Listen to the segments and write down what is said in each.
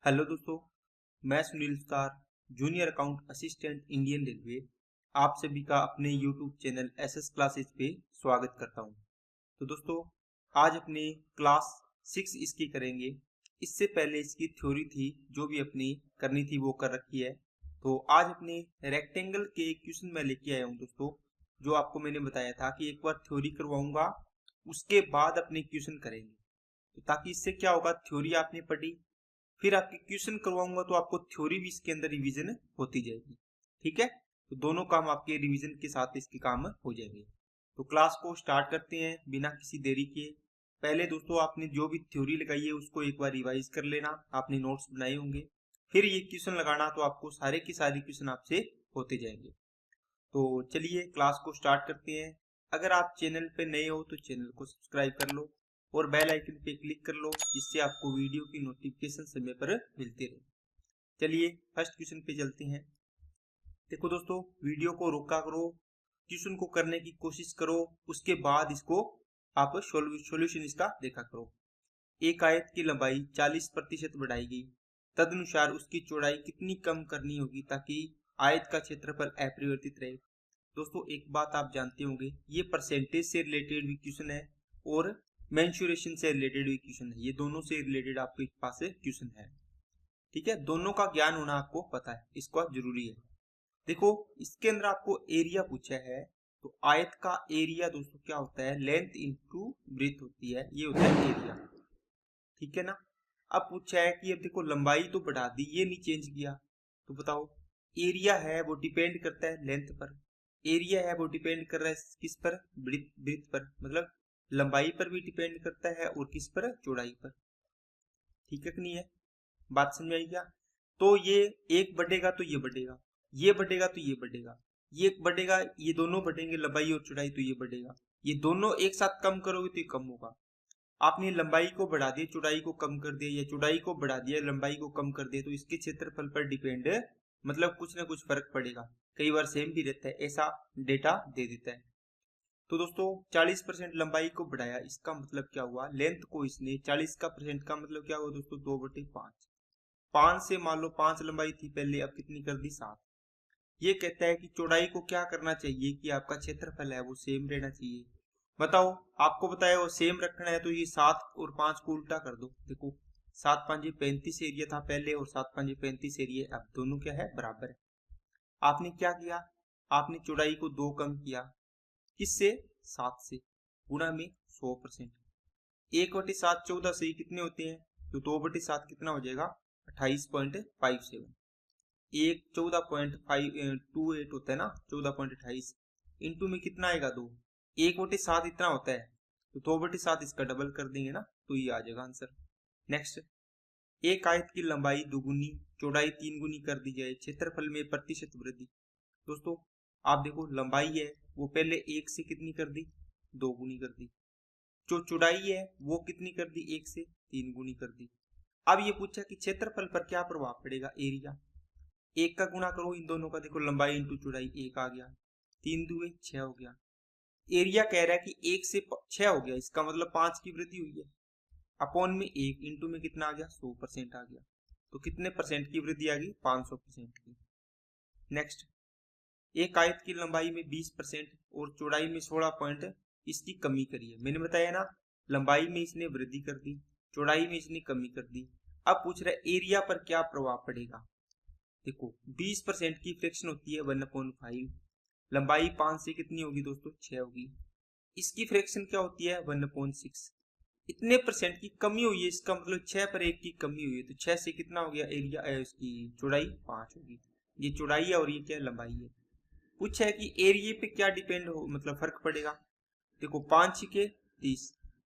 Hello दोस्तों, मैं Sunil Sutar, junior account assistant Indian railway, आप सभी का अपने यूट्यूब चैनल एसएस क्लासेस पे स्वागत करता हूं। तो दोस्तों, आज अपने क्लास 6 इसकी करेंगे। इससे पहले इसकी थ्योरी थी, जो भी अपनी करनी थी वो कर रखी है। तो आज अपने रेक्टेंगल के क्वेश्चन मैं लेके आया हूँ दोस्तों, जो आपको मैंने बताया था कि एक बार थ्योरी करवाऊंगा, उसके बाद अपने क्वेश्चन करेंगे। तो ताकि इससे क्या होगा, थ्योरी आपने पढ़ी, फिर आपके क्वेश्चन करवाऊंगा तो आपको थ्योरी भी इसके अंदर रिवीजन होती जाएगी। ठीक है, तो दोनों काम आपके रिवीजन के साथ इसके काम हो जाएंगे। तो क्लास को स्टार्ट करते हैं बिना किसी देरी के। पहले दोस्तों, आपने जो भी थ्योरी लगाई है उसको एक बार रिवाइज कर लेना, आपने नोट्स बनाए होंगे। फिर ये क्वेश्चन लगाना, तो आपको सारे के सारे क्वेश्चन आपसे होते जाएंगे। तो चलिए क्लास को स्टार्ट करते हैं। अगर आप चैनल पे नए हो तो चैनल को सब्सक्राइब कर लो और बेल आइकन पे क्लिक कर लो, जिससे आपको वीडियो की नोटिफिकेशन समय पर मिलती रहे। चलिए फर्स्ट क्वेश्चन पे चलते हैं। देखो दोस्तों, वीडियो को रोका करो, क्वेश्चन को करने की कोशिश करो, उसके बाद इसको आप सॉल्यूशन इसका देखा करो। एक आयत की लंबाई 40% बढ़ाई गई, तदनुसार उसकी चौड़ाई कितनी कम करनी होगी ताकि आयत का क्षेत्रफल अपरिवर्तित रहे। दोस्तों, एक बात आप जानते होंगे, ये परसेंटेज से रिलेटेड भी क्वेश्चन है और मेंसुरेशन से रिलेटेड भी क्वेश्चन है। ये दोनों से रिलेटेड आपके पास क्वेश्चन है। ठीक है, दोनों का ज्ञान होना आपको पता है, इसको जरूरी है। देखो, इसके अंदर आपको एरिया पूछा है, तो आयत का एरिया दोस्तों क्या होता है, लेंथ इंटू ब्रेथ होती है, ये होता है एरिया। ठीक है ना। अब पूछा है कि अब देखो, लंबाई तो बढ़ा दी, ये नहीं चेंज किया, तो बताओ एरिया है वो डिपेंड करता है लेंथ पर, एरिया है वो डिपेंड कर रहा है किस पर, ब्रेथ पर, मतलब लंबाई पर भी डिपेंड करता है और किस पर, चौड़ाई पर। ठीक है कि नहीं है, बात समझ आई क्या। तो ये एक बढ़ेगा तो ये बढ़ेगा, ये बढ़ेगा तो ये बढ़ेगा, ये बढ़ेगा, ये दोनों बढ़ेंगे, लंबाई और चौड़ाई, तो ये बढ़ेगा। ये दोनों एक साथ कम करोगे तो ये कम होगा। आपने लंबाई को बढ़ा दिया, चौड़ाई को कम कर दिया, या चौड़ाई को बढ़ा दिया, लंबाई को कम कर दिया, तो इसके क्षेत्रफल पर डिपेंड मतलब कुछ ना कुछ फर्क पड़ेगा। कई बार सेम भी रहता है, ऐसा डेटा दे देता है। तो दोस्तों, 40% लंबाई को बढ़ाया, इसका मतलब क्या हुआ, लेंथ को इसने 40 का परसेंट का मतलब क्या हुआ दोस्तों, 2/5। 5 से मान लो 5 लंबाई थी पहले, अब कितनी कर दी, 7। ये कहता है कि चौड़ाई को क्या करना चाहिए कि आपका क्षेत्रफल है वो सेम रहना चाहिए। बताओ, आपको बताया वो सेम रखना है, तो ये 7 और 5 को उल्टा कर दो। देखो, 7 5 35 एरिया था पहले और 7 5 35 एरिया, अब दोनों क्या है, बराबर है। आपने क्या किया, आपने चौड़ाई को 2 कम किया, किससे, 7 से, गुणा में 100%। 1/7 14 से कितने होते हैं, तो 2/7 कितना हो जाएगा, 28.57। एक 14.528 होता है ना, 14.28 इंटू में कितना आएगा, 2। 1/7 इतना होता है, तो 2/7 इसका डबल कर देंगे ना, तो ये आ जाएगा आंसर। नेक्स्ट, एक आयत की लंबाई 2 गुनी, चौड़ाई 3 गुनी कर दी जाए, क्षेत्रफल में प्रतिशत वृद्धि। दोस्तों, आप देखो, लंबाई है वो पहले 1 से कितनी कर दी, 2 गुनी कर दी। जो चौड़ाई है वो कितनी कर दी, 1 से 3 गुनी कर दी। अब ये पूछा कि क्षेत्रफल पर क्या प्रभाव पड़ेगा, एरिया। 1 का गुणा करो इन दोनों का, देखो लंबाई इंटू चौड़ाई, 1 आ गया, 3 दूए 6 हो गया। एरिया कह रहा है कि 1 से 6 हो गया, इसका मतलब 5 की वृद्धि हुई है। अपॉन में 1 इंटू में कितना आ गया, 100% आ गया। तो कितने परसेंट की वृद्धि आ गई, 500% की। नेक्स्ट, एक आयत की लंबाई में 20% और चौड़ाई में 16 पॉइंट इसकी कमी करी है। मैंने बताया ना, लंबाई में इसने वृद्धि कर दी, चौड़ाई में इसने कमी कर दी। अब पूछ रहा है एरिया पर क्या प्रभाव पड़ेगा। देखो, 20% की फ्रैक्शन होती है 1/5, लंबाई 5 से कितनी होगी दोस्तों, 6 होगी। इसकी फ्रैक्शन क्या होती है, 1/6। इतने परसेंट की कमी हुई है, इसका मतलब 6 पर 1 की कमी हुई है, तो 6 से कितना हो गया एरिया, इसकी चौड़ाई 5 होगी। ये चौड़ाई है और ये क्या, लंबाई है। पूछा है कि एरिया पे क्या डिपेंड हो, मतलब फर्क पड़ेगा। देखो, 5 छीके 30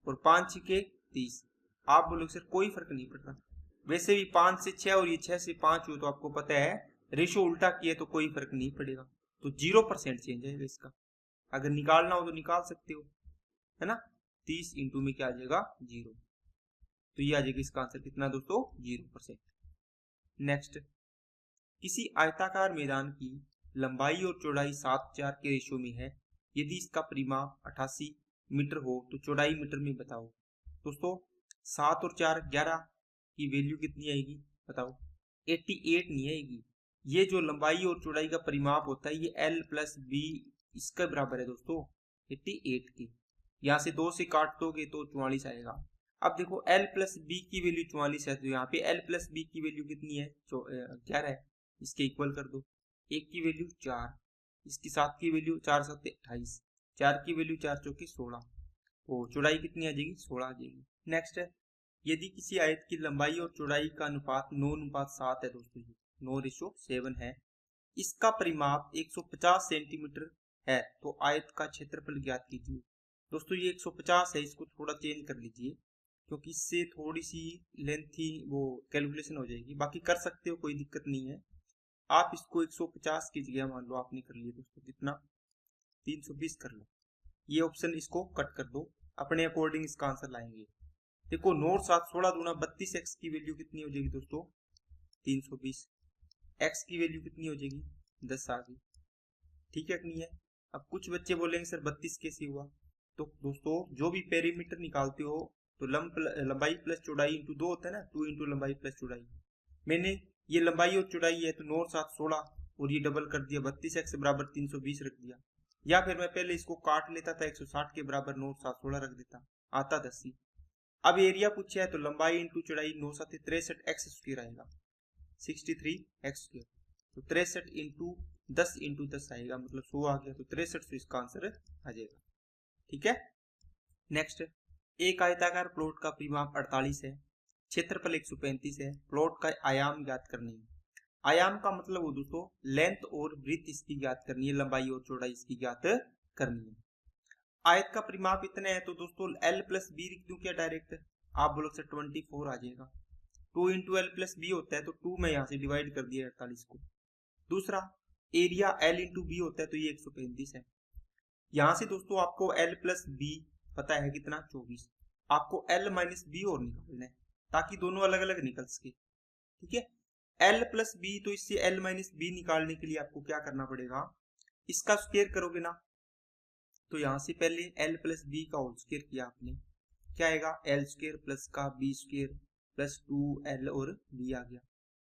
और 5 छीके 30। आप बोलोगे सर कोई फर्क नहीं पड़ रहा, वैसे भी 5 से 6 और ये 6 से 5 हो, तो आपको पता है रेशो उल्टा किया तो कोई फर्क नहीं पड़ेगा, तो 0% चेंज आएगा इसका। अगर निकालना हो तो निकाल सकते हो, है ना। 30 इंटू में क्या आ जाएगा, 0, तो ये आ जाएगा इसका आंसर कितना दोस्तों, 0%। नेक्स्ट, किसी आयताकार मैदान की लंबाई और चौड़ाई 7:4 के रेशो में है, यदि इसका परिमाप 88 मीटर हो तो चौड़ाई मीटर में बताओ। दोस्तों, 7 और 4 11 की वैल्यू कितनी आएगी, बताओ 88 नहीं आएगी। ये जो लंबाई और चौड़ाई का परिमाप होता है ये l प्लस बी इसके बराबर है दोस्तों 88 की। यहाँ से 2 से काट दोगे तो 44 आएगा। अब देखो l प्लस बी की वैल्यू 44 है तो यहाँ पे l प्लस बी की वैल्यू कितनी है 11 है। इसके इक्वल कर दो। 1 की वैल्यू 4, इसकी 7 की वैल्यू 4 7 28, 4 की वैल्यू 4 चौके 16, तो चौड़ाई कितनी आ जाएगी 16 आ जाएगी। नेक्स्ट है यदि किसी आयत की लंबाई और चौड़ाई का अनुपात 9:7 है दोस्तों, 9:7 है, इसका परिमाप 150 सेंटीमीटर है तो आयत का क्षेत्रफल ज्ञात कीजिए। दोस्तों ये 150 है, इसको थोड़ा चेंज कर लीजिए क्योंकि इससे थोड़ी सी लेंथी वो कैलकुलेशन हो जाएगी। बाकी कर सकते हो, कोई दिक्कत नहीं है। आप इसको 150 की जगह मान लो आपने कर लिया दोस्तों, कितना 320 कर लो। ये ऑप्शन इसको कट कर दो, अपने अकॉर्डिंग इसका आंसर लाएंगे। देखो 9 7 16 दूना 32, एक्स की वैल्यू कितनी हो जाएगी दोस्तों 320, एक्स की वैल्यू कितनी हो जाएगी 10 आ गई। ठीक है कि नहीं है। अब कुछ बच्चे बोलेंगे सर 32 कैसे हुआ, तो दोस्तों जो भी पेरीमीटर निकालते हो तो लंबाई प्लस चौड़ाई इंटू 2 होता है ना, 2 इंटू लंबाई प्लस चौड़ाई। मैंने ये लंबाई और चौड़ाई है तो 9 7 16 और ये डबल कर दिया 32 एक्स बराबर 320 रख दिया, या फिर मैं पहले इसको काट लेता था 160 के बराबर 9 7 16 रख देता, आता 10 ही। अब एरिया पूछा है तो लंबाई इंटू चौड़ाई 9 7 63 एक्स स्क्वायर आएगा 63 एक्स स्क्वायर, तो 63 इंटू 10 इंटू 10 आएगा, मतलब 100 आ गया, तो 63 से इसका आंसर आ जाएगा। ठीक है। नेक्स्ट एक आयताकार प्लॉट का परिमाप 48 है, क्षेत्रफल 135 है, प्लॉट का आयाम ज्ञात करनी है। आयाम का मतलब हो दोस्तों लेंथ और ब्रीथ इसकी ज्ञात करनी है, लंबाई और चौड़ाई इसकी ज्ञात करनी है। आयत का परिमाप इतने है तो दोस्तों l प्लस बी लिख दूं क्या डायरेक्ट, आप बोलो सर 24 आ जाएगा। 2 इंटू एल प्लस बी होता है तो 2 में यहाँ से डिवाइड कर दिया 48 को। दूसरा एरिया l इंटू बी होता है तो ये 135 है। यहाँ से दोस्तों आपको l प्लस बी पता है कितना 24, आपको l माइनस बी और निकालना है ताकि दोनों अलग अलग निकल सके। ठीक है, l प्लस बी, तो इससे l माइनस बी निकालने के लिए आपको क्या करना पड़ेगा, इसका स्क्वायर करोगे ना, तो यहाँ से पहले l प्लस बी का होल स्क्वायर किया आपने, क्या आएगा l स्क्वायर प्लस का बी स्क्वायर प्लस 2l और b आ गया।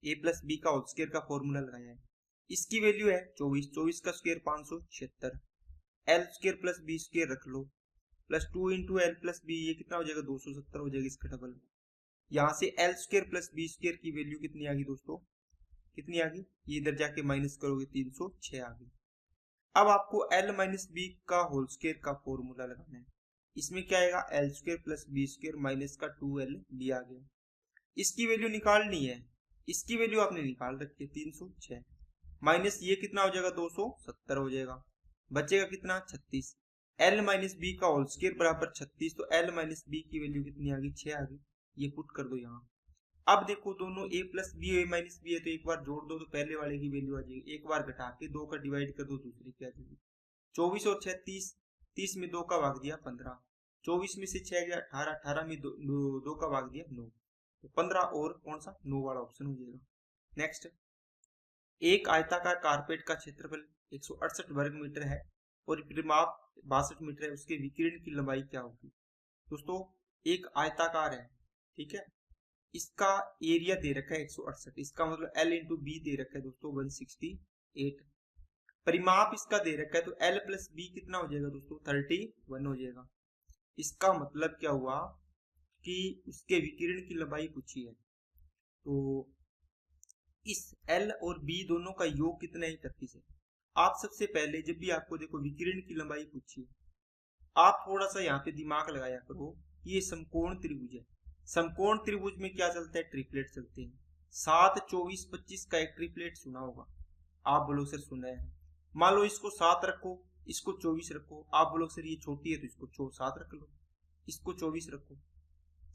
a प्लस बी का होल स्क्वायर का फॉर्मूला लगाया है, इसकी वैल्यू है 24, 24 का square 576, l square plus B square रख लो plus 2 into L plus B, ये कितना हो जाएगा 270 हो जाएगा इसका डबल। यहाँ से l square plus B square की वैल्यू कितनी आ गई दोस्तों, कितनी आ गई, ये इधर जाके माइनस करोगे 306 आ गई। अब आपको l माइनस बी का होल स्क्वायर का फॉर्मूला लगाना है, इसमें क्या आएगा l square plus B square minus का 2l बी आ गया। इसकी वैल्यू निकालनी है, इसकी वैल्यू आपने निकाल रखी है 306, माइनस ये कितना हो जाएगा 270 हो जाएगा, बचेगा कितना 36। l माइनस बी का होल स्क्वायर बराबर 36, तो l माइनस बी की वैल्यू कितनी आ गई 6 आ गई, ये पुट कर दो यहाँ। अब देखो दोनों a plus B a minus B है तो एक बार जोड़ दो तो पहले वाले की वैल्यू आ जाएगी, एक बार घटा के 2 का डिवाइड कर दो दूसरी की आ जाएगी। 24 और 6 30, 30 में 2 का भाग दिया 15, 24 में से 6 गया 18, 18 में 2 का भाग दिया 9, तो 15 और कौन सा 9 वाला ऑप्शन हो जाएगा। नेक्स्ट एक आयताकार कारपेट का क्षेत्रफल 168 वर्ग मीटर है और परिमाप 62 मीटर है, उसके विकिरण की लंबाई क्या होगी। दोस्तों एक आयताकार है, ठीक है, इसका एरिया दे रखा है 168, इसका मतलब l इंटू बी दे रखा है दोस्तों 168, परिमाप इसका दे रखा है तो l प्लस बी कितना हो जाएगा दोस्तों 31 हो जाएगा। इसका मतलब क्या हुआ कि उसके विकिरण की लंबाई पूछी है, तो इस l और b दोनों का योग कितना है 31 है। आप सबसे पहले जब भी आपको देखो विकिरण की लंबाई पूछी है, आप थोड़ा सा यहाँ पे दिमाग लगाया करो, ये समकोण त्रिभुज है, समकोण त्रिभुज में क्या चलता है ट्रिपलेट चलते हैं, 7 24 25 का एक ट्रिपलेट सुना होगा, आप बोलो सर सुना है। मान लो इसको 7 रखो, इसको 24 रखो, आप बोलो सर ये छोटी है तो इसको 7 रख लो, इसको 24 रखो,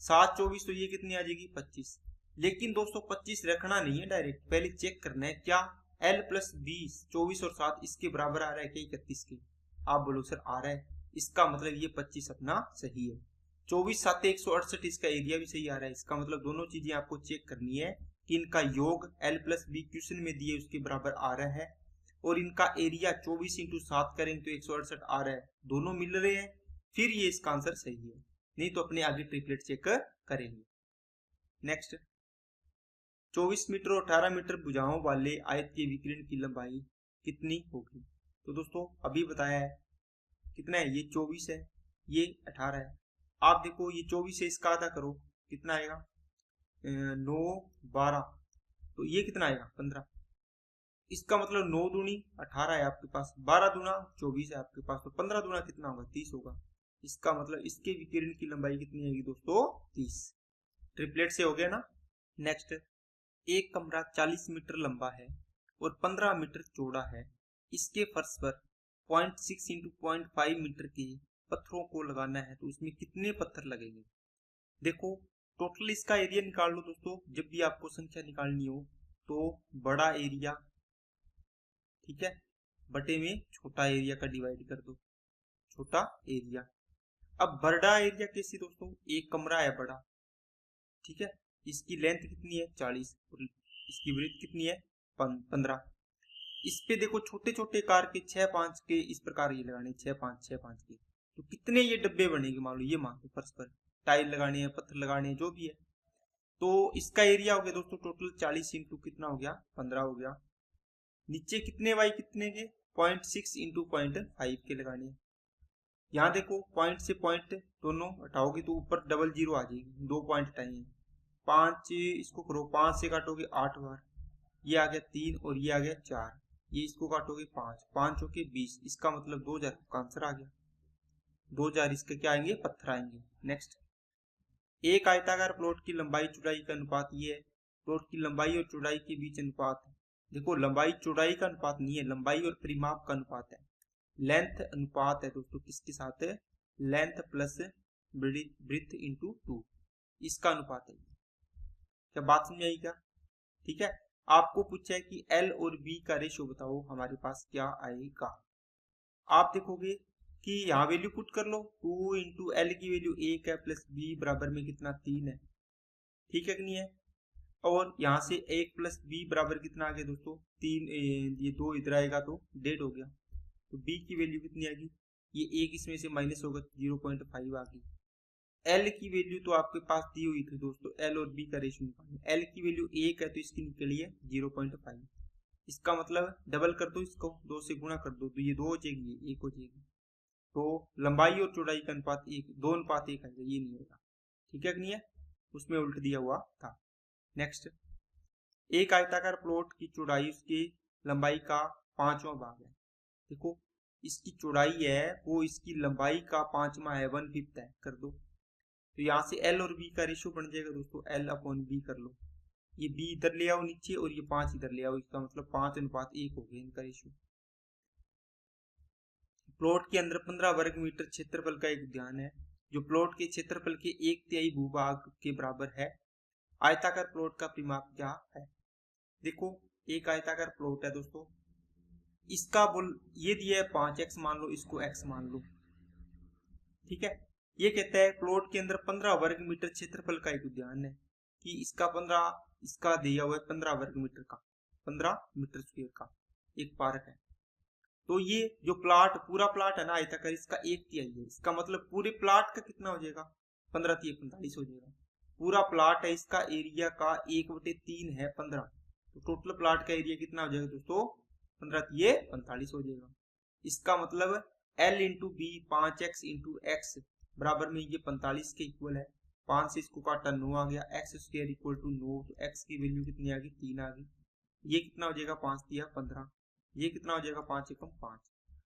7 24 तो ये कितनी आ जाएगी 25। लेकिन दोस्तों 25 रखना नहीं है डायरेक्ट, पहले चेक करना है क्या l प्लस 20 24 और 7 इसके बराबर आ रहा है क्या 31 के, आप बोलो सर आ रहा है, इसका मतलब ये 25 अपना सही है। 24 7 168 इसका एरिया भी सही आ रहा है, इसका मतलब दोनों चीजें आपको चेक करनी है कि इनका योग l प्लस बी क्वेश्चन में दिए उसके बराबर आ रहा है और इनका एरिया 24 इंटू 7 करेंगे तो 168 आ रहा है, दोनों मिल रहे हैं, फिर ये इसका आंसर सही है, नहीं तो अपने आगे ट्रिपलेट चेक करेंगे। नेक्स्ट 24 मीटर और 18 मीटर भुजाओं वाले आयत के विकिरण की लंबाई कितनी होगी। तो दोस्तों अभी बताया है कितना है, ये 24 है, ये 18 है। आप देखो ये 24 है, इसका आधा करो, कितना आएगा 9 12, तो ये कितना आएगा 15। इसका मतलब 9 दूनी 18 है आपके पास, 12 दूना 24 है आपके पास, तो 15 दूना कितना होगा 30 होगा। इसका मतलब इसके विकिरण की लंबाई कितनी आएगी दोस्तों 30। ट्रिपलेट से हो गया ना। नेक्स्ट, एक कमरा 40 मीटर लंबा है और 15 मीटर चौड़ा है। इसके फर्श पर 0.6 इंटू 0.5 मीटर के पत्थरों को लगाना है, तो इसमें कितने पत्थर लगेंगे। देखो टोटल इसका एरिया निकाल लो दोस्तों, जब भी आपको संख्या निकालनी हो तो बड़ा एरिया, ठीक है, बटे में छोटा एरिया का डिवाइड कर दो, छोटा एरिया। अब बड़ा एरिया कैसे दोस्तों, एक कमरा है बड़ा, ठीक है, इसकी लेंथ कितनी है 40 और इसकी ब्रेथ कितनी है 15। इस पे देखो छोटे छोटे कार के 6-5 के इस प्रकार ये लगाने 6-5 के, तो कितने ये डब्बे बनेंगे मान लो, ये मान लो फर्श पर टाइल लगाने हैं, पत्थर लगाने हैं, जो भी है। तो इसका एरिया हो गया दोस्तों टोटल 40 इंटू कितना हो गया 15 हो गया। नीचे कितने बाई कितने के 0.6 इंटू 0.5 के लगाने हैं। यहाँ देखो पॉइंट से पॉइंट दोनों हटाओगे तो ऊपर डबल जीरो आ जाएगी, 2 पॉइंट हटाएंगे, 5 इसको करो, 5 से काटोगे 8 बार, ये आ गया 3 और ये आ गया 4, ये इसको काटोगे 5, 5 होके 20, इसका मतलब 2000 का आंसर आ गया। 2000 इसके क्या आएंगे पत्थर आएंगे। नेक्स्ट, एक आयताकार प्लॉट की लंबाई चौड़ाई का अनुपात ये है, प्लॉट की लंबाई और चौड़ाई के बीच अनुपात। देखो लंबाई चौड़ाई का अनुपात नहीं है, लंबाई और परिमाप का अनुपात है, लेंथ अनुपात है दोस्तों, किसके साथ है, लेंथ प्लस ब्रेथ इंटू 2, इसका अनुपात है। क्या बात समझ आई क्या, ठीक है। आपको पूछा है कि एल और बी का रेशियो बताओ, हमारे पास क्या आएगा। आप देखोगे कि यहाँ वैल्यू पुट कर लो, 2 इंटू एल की वैल्यू 1 है प्लस बी बराबर में कितना 3 है, ठीक है कि नहीं है। और यहाँ से 1 प्लस बी बराबर कितना आ गया दोस्तों 3, ये 2 इधर आएगा तो 1.5 हो गया, तो बी की वैल्यू कितनी आएगी, ये 1 इसमें से माइनस होगा 0.5 आ गई। एल की वैल्यू तो आपके पास दी हुई थी दोस्तों, एल और बी का रेशियो निकालना, एल की वैल्यू 1 है तो इसकी निकली है 0.5, इसका मतलब डबल कर दो, इसको 2 से गुणा कर दो, तो ये 2 हो जाएगी, ये 1 हो जाएगी। तो लंबाई और चौड़ाई का अनुपात 2 अनुपात 1 आएगा, ये नहीं होगा, ठीक है कि नहीं है, उसमें उल्ट दिया हुआ था। नेक्स्ट, एक आयताकार प्लॉट की चौड़ाई उसकी लंबाई का 5वां भाग है। देखो इसकी चौड़ाई है वो इसकी लंबाई का 5वां है, 1/5 है, कर दो, तो यहाँ से एल और बी का रेशियो बन जाएगा दोस्तों, एल अपॉन बी कर लो, ये बी इधर ले आओ नीचे और ये 5 इधर ले आओ, इसका मतलब 5:1 हो गया इनका रेशियो। प्लॉट के अंदर 15 वर्ग मीटर क्षेत्रफल का एक उद्यान है, जो प्लॉट के क्षेत्रफल के 1/3 भूभाग के बराबर है। आयताकार प्लॉट का परिमाप क्या है। देखो एक आयताकार प्लॉट है दोस्तों, इसका बोल ये दिया है 5x मान लो, इसको x मान लो, ठीक है। ये कहता है प्लॉट के अंदर 15 वर्ग मीटर क्षेत्रफल का एक उद्यान है, कि इसका दिया हुआ है 15 वर्ग मीटर का, 15 मीटर स्क्वायर का एक पार्क है। तो ये जो प्लाट पूरा प्लाट है ना आयताकार, इसका 1/3 है, इसका मतलब पूरे प्लाट का कितना हो जाएगा 15×3 45 हो जाएगा। पूरा प्लाट है, इसका एरिया का 1/3 है 15, तो टोटल प्लाट का एरिया कितना हो जाएगा दोस्तों 15×3 45 हो जाएगा। इसका मतलब L into B 5x into X बराबर में ये 45 के इक्वल है, 5 से इसको काटा 9 आ गया, एक्स स्क्वायर इक्वल टू 9, तो x की वैल्यू कितनी आ गई 3 आ गई। ये कितना हो जाएगा 5×3 15, ये कितना हो जाएगा 5 एकम 5।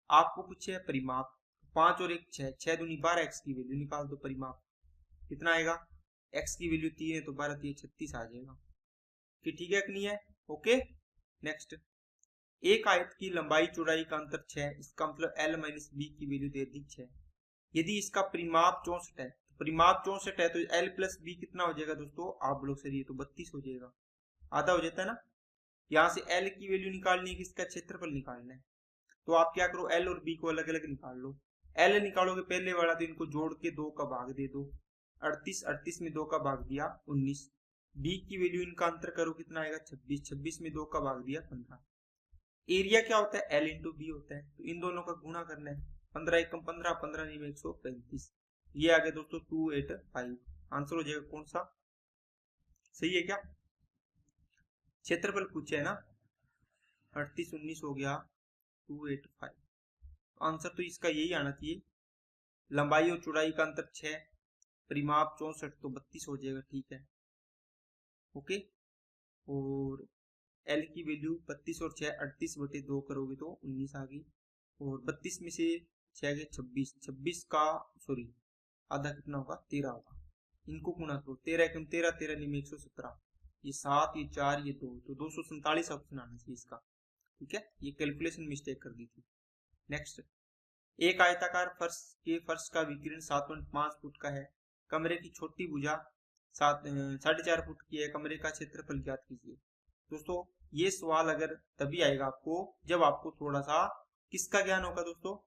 आपको पूछे है परिमाप, 5 और 1 6, 6 दूनी 12, x की वैल्यू निकाल दो, परिमाप कितना आएगा, x की वैल्यू 3 है तो 12×3 36 आ जाएगा, कि ठीक है कि नहीं है। ओके नेक्स्ट, एक आयत की लंबाई चौड़ाई का अंतर 6, इसका मतलब L माइनस बी की वैल्यू दे दी 6। यदि इसका परिमाप 64 है, तो परिमाप 64 है तो L प्लस बी कितना हो जाएगा दोस्तों, आप लोग से तो 32 हो जाएगा, आधा हो जाता है ना। यहाँ से L की वैल्यू निकालनी है कि इसका क्षेत्रफल निकालना है, तो आप क्या करो L और B को अलग अलग निकाल लो। L निकालोगे पहले वाला तो इनको जोड़ के 2 का भाग दे दो, 38, 38 में 2 का भाग दिया 19। B की वैल्यू इनका अंतर करो कितना आएगा 26, 26 में 2 का भाग दिया 15। एरिया क्या होता है L इंटू बी होता है, तो इन दोनों का गुणा करना है, 15 एकम 15, 15 नहीं में 135, ये आ गया दोस्तों 285। आंसर हो जाएगा कौन सा, सही है क्या। क्षेत्रफल पूछा है ना, 38 19 हो गया 285। आंसर तो इसका यही आना चाहिए। लंबाई और चौड़ाई का अंतर 6, परिमाप 64 तो 32 हो जाएगा, ठीक है ओके। और एल की वैल्यू 32 और 6 38/2 करोगे तो 19 आ गई। और 32 में से 6 गए 26, 26 का सॉरी आधा कितना होगा 13 होगा। इनको गुणा करो, 13 कम 13, 13 नहीं 117, ये 7 ये 4 ये 2, तो 247 ऑप्शन आना चाहिए इसका, ठीक है। ये कैलकुलेशन मिस्टेक कर दी थी। नेक्स्ट, एक आयताकार फर्श का विकिरण 7.5 फुट का है, कमरे की छोटी भुजा 4.5 फुट की है, कमरे का क्षेत्रफल ज्ञात कीजिए। दोस्तों ये सवाल अगर तभी आएगा आपको जब आपको थोड़ा सा किसका ज्ञान होगा दोस्तों,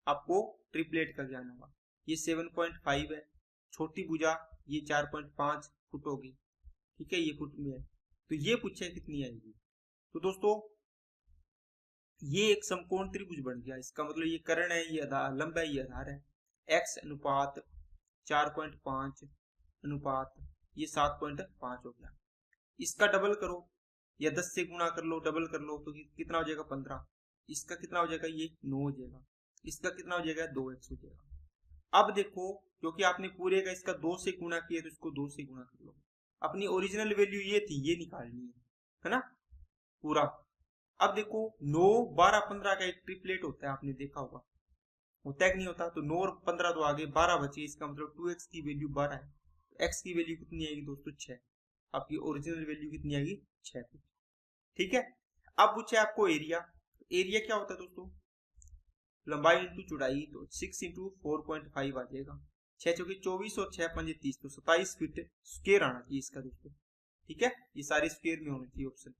आपको ट्रिपलेट का ज्ञान होगा। ये 7.5 है, छोटी भुजा ये 4.5 फुट होगी, ठीक है, ये फुट में है, तो ये पूछे कितनी आएगी। तो दोस्तों ये एक समकोण त्रिभुज बन गया, इसका मतलब ये कर्ण है, ये लंब है, ये आधार है। x अनुपात 4.5 अनुपात ये 7.5 हो गया। इसका डबल करो या 10 से गुणा कर लो, डबल कर लो तो कितना हो जाएगा 15। इसका कितना हो जाएगा ये 9 हो जाएगा। इसका कितना हो जाएगा 2x हो जाएगा। अब देखो क्योंकि आपने पूरे का इसका 2 से गुणा किया तो इसको 2 से गुणा कर लो। अपनी ओरिजिनल वैल्यू ये थी, ये निकालनी है ना पूरा। अब देखो 9 12 15 का एक ट्रिपलेट होता है, आपने देखा होता है कि नहीं होता। तो 9 और 15 तो आगे 12 बचे, इसका मतलब 2x की वैल्यू 12 है, तो x की वैल्यू कितनी आएगी दोस्तों 6। आपकी ओरिजिनल वैल्यू कितनी आएगी 6 फुट, ठीक है। अब पूछे आपको एरिया, एरिया क्या होता है दोस्तों, लंबाई इंटू चौड़ाई, तो 6 इंटू 4.5 आ जाएगा। 6 चौके 24 और 6 पंजे 30, तो 27 फीट स्क्वायर आना चाहिए इसका दोस्तों, ठीक है। ये सारे स्क्वायर में होने चाहिए ऑप्शन,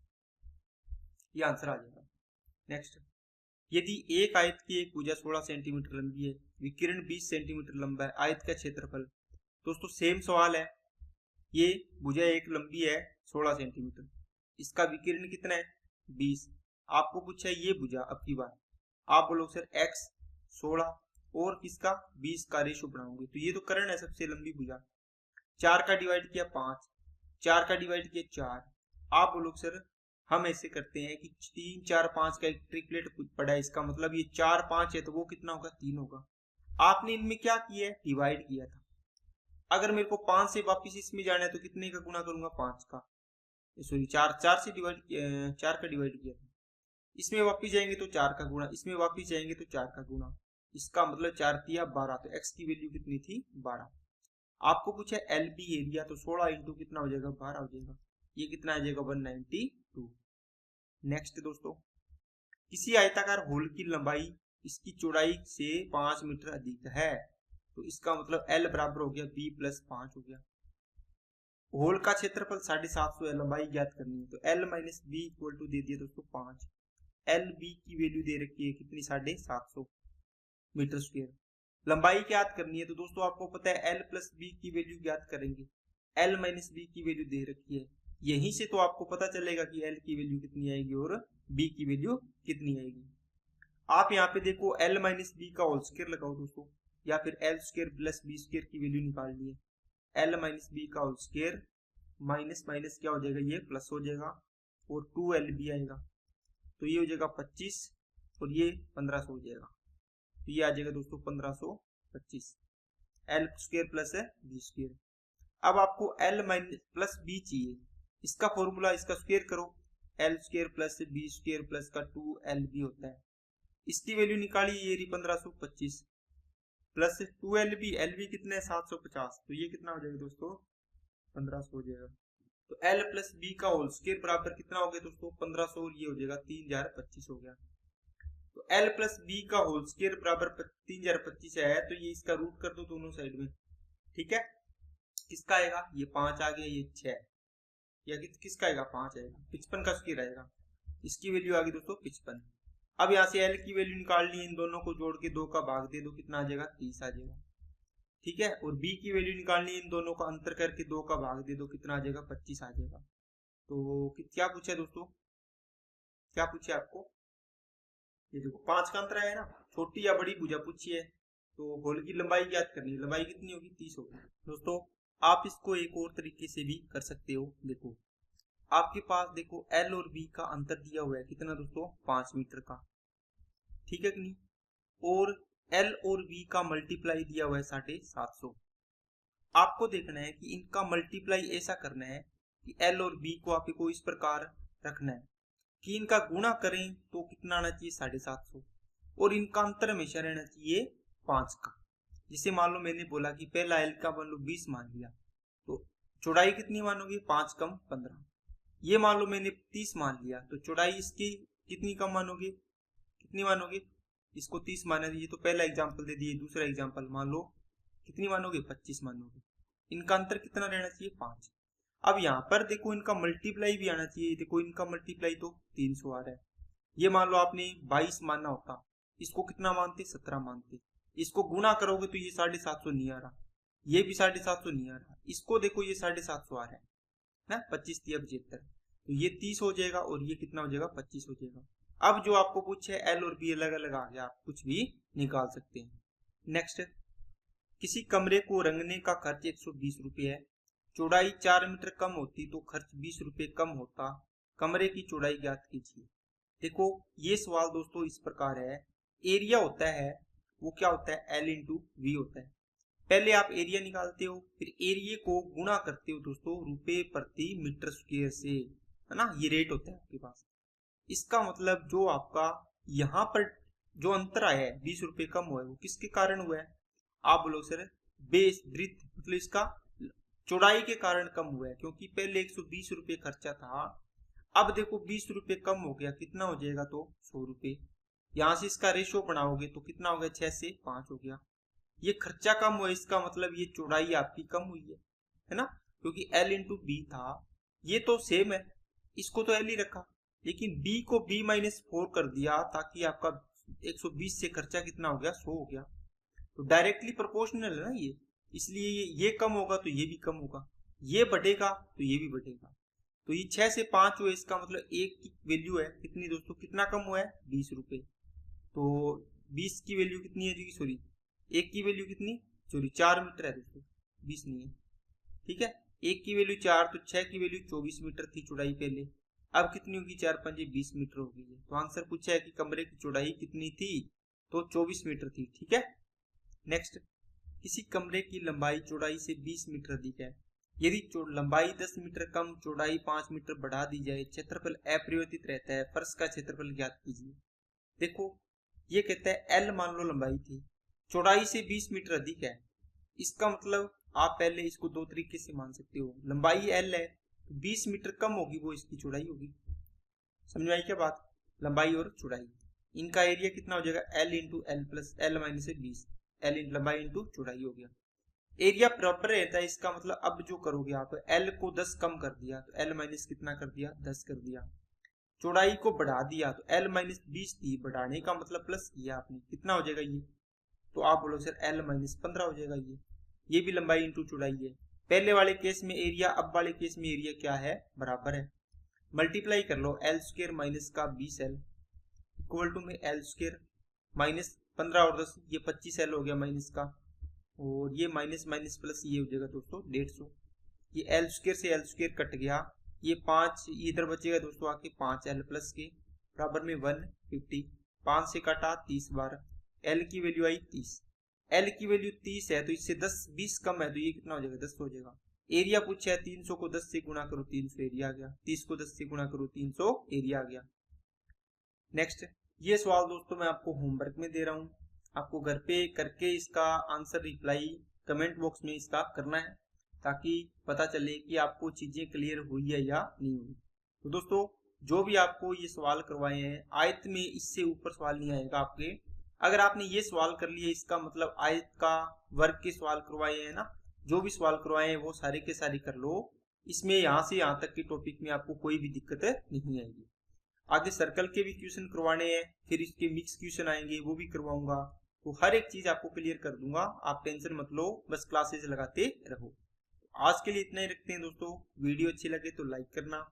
ये आंसर आ जाएगा। नेक्स्ट, यदि एक आयत की एक भुजा 16 सेंटीमीटर लंबी है, विकिरण 20 सेंटीमीटर लंबा है, आयत का क्षेत्रफल। दोस्तों सेम सवाल है, ये भुजा एक लंबी है 16 सेंटीमीटर, इसका विकिरण कितना है 20। आपको पूछा है ये भुजा, अब की बार आप बोलो सर x 16 और किसका 20 का रेशो बनाओगे, तो ये तो कर्ण है सबसे लंबी भुजा, 4 का डिवाइड किया 5, 4 का डिवाइड किया 4। आप बोलो सर हम ऐसे करते हैं कि 3 4 5 का एक ट्रिपलेट पड़ा है, इसका मतलब ये 4 5 है तो वो कितना होगा 3 होगा। आपने इनमें क्या किया है डिवाइड किया था। अगर मेरे को 5 से वापिस इसमें जाना है तो कितने का गुणा करूंगा 5 का, सॉरी 4 से डिवाइड 4 का डिवाइड किया था। इसमें वापिस जाएंगे तो 4 का गुणा, इसमें वापिस जाएंगे तो 4 का गुणा, इसका मतलब 4 तिया 12, तो x की वैल्यू कितनी थी 12। आपको पूछा एल बी एरिया, तो 16 इंटू कितना हो जाएगा 12 हो जाएगा, ये कितना आ जाएगा 192। नेक्स्ट दोस्तों, किसी आयताकार होल की लंबाई इसकी चौड़ाई से 5 मीटर अधिक है, तो इसका मतलब L बराबर हो गया B प्लस 5 हो गया। होल का क्षेत्रफल 750 है, लंबाई ज्ञात करनी है, तो L minus B equal to दे दिया दोस्तों 5। एल बी की वैल्यू दे रखी है कितनी 750 मीटर स्क्वायर। लंबाई ज्ञात करनी है, तो दोस्तों आपको पता है L प्लस बी की वैल्यू ज्ञात करेंगे, L माइनस बी की वैल्यू दे रखी है, यहीं से तो आपको पता चलेगा कि L की वैल्यू कितनी आएगी और B की वैल्यू कितनी आएगी। आप यहाँ पे देखो L माइनस बी का होल स्क्वायर लगाओ दोस्तों, या फिर L square plus B square की वैल्यू निकालनी है। L माइनस बी का होल स्क्वायर माइनस माइनस क्या हो जाएगा ये प्लस हो जाएगा, और 2LB आएगा, तो ये हो जाएगा 25 और ये 1500 हो जाएगा, तो ये आ जाएगा दोस्तों 1525। L स्क्वायर प्लस है बी स्क्वायर। अब आपको L माइनस प्लस बी चाहिए, इसका फॉर्मूला इसका स्क्वायर करो, L square plus B square plus का 2LB होता है, इसकी वैल्यू निकाली ये रही 1525 प्लस 2LB, LB कितना है 750, तो ये कितना हो जाएगा दोस्तों 1500 हो जाएगा। तो L प्लस बी का होल स्क्वायर बराबर कितना हो गया दोस्तों 1500, और ये हो जाएगा 3025 हो गया। तो L प्लस बी का होल स्क्वायर बराबर 3025 है, तो ये इसका रूट कर दो दोनों साइड में, ठीक है। किसका आएगा ये 5 आ गया, ये 6, या किसका आएगा 5 आएगा, 55 का स्क्वायर आएगा, इसकी वैल्यू आ गई दोस्तों 55। अब यहाँ से L की वैल्यू निकालनी है, इन दोनों को जोड़ के 2 का भाग दे दो, कितना आ जाएगा 30 आ जाएगा, ठीक है। और B की वैल्यू निकालनी है, इन दोनों का अंतर करके 2 का भाग दे दो, कितना आ जाएगा 25 आ जाएगा। तो क्या पूछा है दोस्तों, क्या पूछे आपको, ये देखो 5 का अंतर है ना, छोटी या बड़ी भुजा पूछी है, तो होल की लंबाई ज्ञात करनी है, लंबाई कितनी होगी 30 होगी। दोस्तों आप इसको एक और तरीके से भी कर सकते हो, देखो आपके पास देखो एल और बी का अंतर दिया हुआ है कितना दोस्तों, 5 मीटर का, ठीक है कि नहीं। और एल और बी का मल्टीप्लाई दिया हुआ है 750। आपको देखना है कि इनका मल्टीप्लाई ऐसा करना है कि एल और बी को आपको इस प्रकार रखना है कि इनका गुणा करें तो कितना आना चाहिए, 750, और इनका अंतर हमेशा रहना चाहिए 5 का। जिसे मान लो मैंने बोला कि पहला एल का मान लो 20 मान लिया, तो चौड़ाई कितनी मानोगे, 5 कम 15। ये मान लो मैंने 30 मान लिया, तो चौड़ाई इसकी कितनी कम मानोगे, कितनी मानोगे, इसको 30 माना दीजिए। तो पहला एग्जाम्पल दे दिए, दूसरा एग्जाम्पल मान लो कितनी मानोगे, 25 मानोगे। इनका अंतर कितना रहना चाहिए, 5। अब यहाँ पर देखो इनका मल्टीप्लाई भी आना चाहिए। देखो इनका मल्टीप्लाई तो 300 आ रहा है। ये मान लो आपने 22 मानना होता, इसको कितना मानते, 17 मानते। इसको गुना करोगे तो ये 750 नहीं आ रहा, ये भी 750 नहीं आ रहा, इसको देखो ये 750 आ रहा है ना, 25 3 75, तो ये 30 हो जाएगा और ये कितना हो जाएगा, 25 हो जाएगा। अब जो आपको पूछे एल और बी अलग अलग आ गया, आप कुछ भी निकाल सकते हैं। नेक्स्ट, किसी कमरे को रंगने का खर्च 120 रुपये है, चौड़ाई 4 मीटर कम होती तो खर्च 20 रुपये कम होता, कमरे की चौड़ाई ज्ञात कीजिए। देखो ये सवाल दोस्तों इस प्रकार है, एरिया होता है वो क्या होता है, एल इंटू वी होता है। पहले आप एरिया निकालते हो, फिर एरिया को गुणा करते हो दोस्तों रुपए प्रति मीटर स्क्वायर से, है ना, ये रेट होता है आपके पास। इसका मतलब जो आपका यहाँ पर जो अंतर आया है 20 रुपये कम हुआ है, वो किसके कारण हुआ है, आप बोलो सर बेस ब्रिथ, मतलब इसका चौड़ाई के कारण कम हुआ है, क्योंकि पहले 120 रुपये खर्चा था, अब देखो 20 रुपये कम हो गया, कितना हो जाएगा, तो 100 रुपये। यहाँ से इसका रेशियो बनाओगे तो कितना हो गया, 6 से 5 हो गया। ये खर्चा कम हुआ, इसका मतलब ये चौड़ाई आपकी कम हुई है ना, क्योंकि एल इंटू बी था, ये तो सेम है, इसको तो एल ही रखा, लेकिन बी को बी माइनस 4 कर दिया ताकि आपका 120 से खर्चा कितना हो गया, 100 हो गया। तो डायरेक्टली प्रोपोर्शनल है ना ये, इसलिए ये कम होगा तो ये भी कम होगा, ये बढ़ेगा तो ये भी बढ़ेगा। तो ये 6 से 5 हुआ, इसका मतलब एक की वैल्यू है कितनी दोस्तों, कितना कम हुआ है, 20 रुपये। तो 20 की वैल्यू कितनी है, सॉरी एक की वैल्यू कितनी, सॉरी 4 मीटर है दोस्तों, 20 नहीं है, ठीक है। एक की वैल्यू 4, तो 6 की वैल्यू 24 मीटर थी चौड़ाई पहले, अब कितनी होगी, 4 पंजे 20 मीटर हो गई है। तो आंसर पूछा है कि कमरे की चौड़ाई कितनी थी, तो 24 मीटर थी, ठीक है। नेक्स्ट, किसी कमरे की लंबाई चौड़ाई से 20 मीटर अधिक है, यदि लंबाई 10 मीटर कम चौड़ाई 5 मीटर बढ़ा दी जाए, क्षेत्रफल अपरिवर्तित रहता है, फर्श का क्षेत्रफल ज्ञात कीजिए। देखो ये कहता है एल मान लो लंबाई थी, चौड़ाई से 20 मीटर अधिक है, इसका मतलब आप पहले इसको दो तरीके से मान सकते हो, लंबाई एल है तो 20 मीटर कम होगी वो इसकी चौड़ाई होगी, समझ में आई क्या बात, लंबाई और चौड़ाई। इनका एरिया कितना हो जाएगा, L into L plus L minus 20, L लंबाई इंटू चौड़ाई हो गया। एरिया प्रॉपर रहता है, इसका मतलब अब जो करोगे आप एल को 10 कम कर दिया तो एल माइनस कितना कर दिया, 10 कर दिया। चौड़ाई को बढ़ा दिया तो एल माइनस 20 थी, बढ़ाने का मतलब प्लस किया आपने, कितना हो जाएगा ये, तो आप बोलो सर एल माइनस 15 हो जाएगा। ये भी लंबाई इंटू चौड़ाई है। पहले वाले केस में एरिया, अब वाले केस में एरिया क्या है, बराबर है। मल्टीप्लाई कर लो, एल स्क्वायर माइनस का 20 एल इक्वल टू में एल स्क्वायर माइनस 15 और 10, ये 25 एल हो गया माइनस का, और ये माइनस माइनस प्लस ये हो जाएगा दोस्तों 150। ये एल स्क्वायर से एल स्क्वायर कट गया, ये 5 इधर बचेगा दोस्तों आके 5 एल प्लस के बराबर में 150, 5 से काटा 30 बार, एल की वैल्यू आई 30, एल की वैल्यू 30 है तो इससे 10-20 कम है, तो ये कितना हो जाएगा, 10 हो जाएगा। एरिया पूछा है, 300 को 10 से गुणा करो 300 एरिया आ गया, 30 को 10 से गुणा करो 300 एरिया आ गया। नेक्स्ट, ये सवाल दोस्तों मैं आपको होमवर्क में दे रहा हूँ, आपको घर पे करके इसका आंसर रिप्लाई कमेंट बॉक्स में इसका करना है, ताकि पता चले कि आपको चीजें क्लियर हुई है या नहीं हुई। तो दोस्तों जो भी आपको ये सवाल करवाए हैं, आयत में इससे ऊपर सवाल नहीं आएगा आपके। अगर आपने ये सवाल कर लिए, इसका मतलब आयत का वर्ग के सवाल करवाए हैं ना, जो भी सवाल करवाए हैं वो सारे के सारे कर लो, इसमें यहाँ से यहाँ तक के टॉपिक में आपको कोई भी दिक्कत नहीं आएगी। आगे सर्कल के भी क्वेश्चन करवाने हैं, फिर इसके मिक्स क्वेश्चन आएंगे वो भी करवाऊंगा, तो हर एक चीज आपको क्लियर कर दूंगा, आप टेंशन मत लो, बस क्लासेस लगाते रहो। आज के लिए इतना ही रखते हैं दोस्तों, वीडियो अच्छी लगे तो लाइक करना,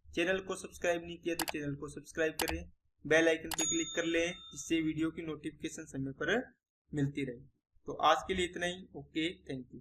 चैनल को सब्सक्राइब नहीं किया तो चैनल को सब्सक्राइब करें, बेल आइकन पे क्लिक कर लें जिससे वीडियो की नोटिफिकेशन समय पर मिलती रहे। तो आज के लिए इतना ही, ओके, थैंक यू।